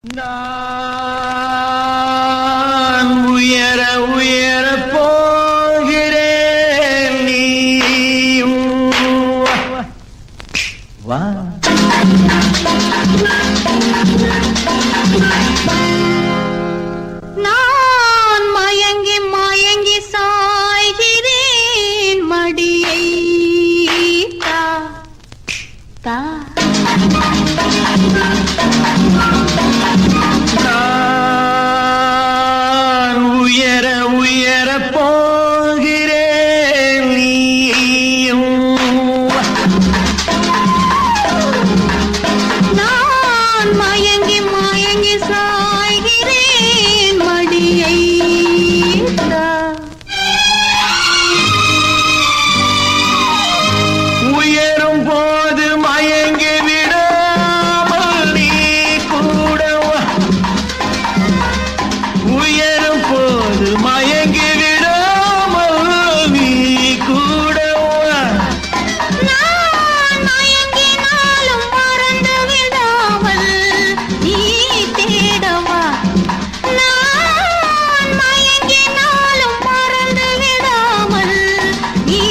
நான் உயர உயர போகிறேன் நீயும் வா. நான் மயங்கி மயங்கி சாய்கிறேன் மடியை தா தா. நான் உயர உயர போகிறேன் நீயும் நான் மயங்கி மயங்கி சாய்கிறேன் மடியை தா. உயரும் போது மயங்கி விடாமல் நீ கூட வா. உயரும் போது மயங்கி விடாமல் நீ கூட வா. நான் மயங்கினாலும் மறந்து விடாமல் நீ தேடவா. நான் மயங்கினாலும் மறந்து விடாமல் நீ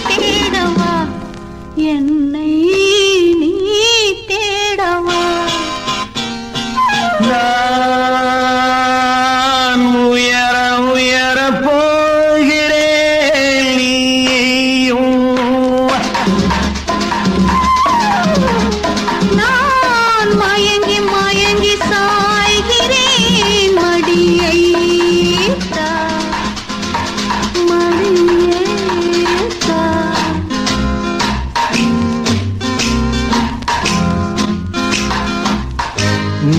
தேடவா. என்னை நீ தேடவா. நான் உயர உயர போகிறேன் நீயும் நான் மயங்கி மயங்கி சாய்கிறேன் மடியை தா மடியை தா.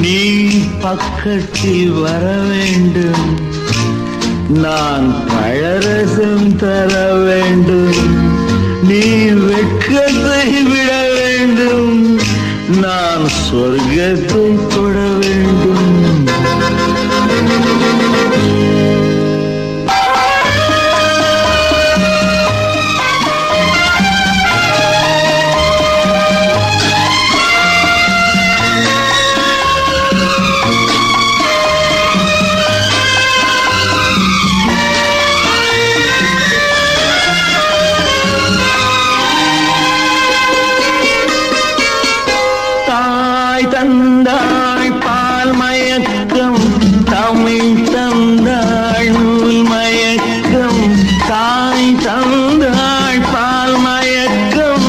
நீ பக்கத்தில் வர வேண்டும், நான் பழரசம் தர வேண்டும். நீ வெட்கத்தை விட வேண்டும், நான் சொர்க்கத்தை தொட வேண்டும். தாய் தந்தாள் பால் மயக்கம், தமிழ் தந்தாள் நூல் மயக்கம். தாய் தந்தாள் பால் மயக்கம்,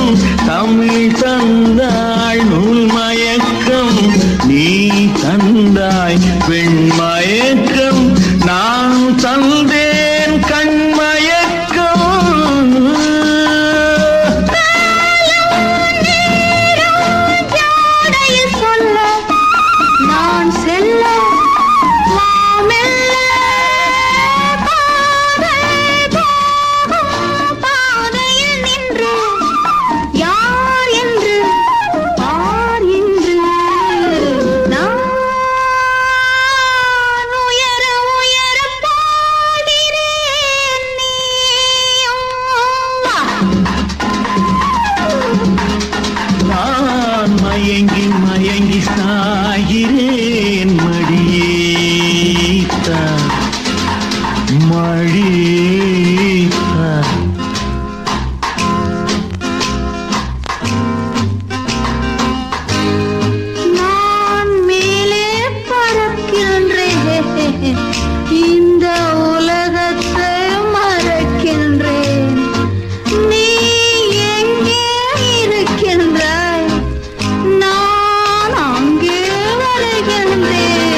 தமிழ் தந்தாள் நூல் மயக்கம். நீ தந்தாய் பெண் மயக்கம், நான் தந்தேன் கண் மயக்கம். ஜாடையில் சொல்ல நான் செல்ல மாமெல்ல பாதை போகும் பாதையில் நின்று யார் என்று பார் என்று. நான் உயர உயர போகிறேன் நீயும் வா. நான் மயங்கி மயங்கி சாகிறேன் மடியேத்தா மடியேத்தா. நான் மேலே பறக்கின்றேன், இந்த உலகத்தை மறக்கின்றேன். நீ எங்கே இருக்கின்றாய், நான் அங்கே வருகின்றேன்.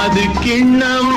மது கிண்ணம்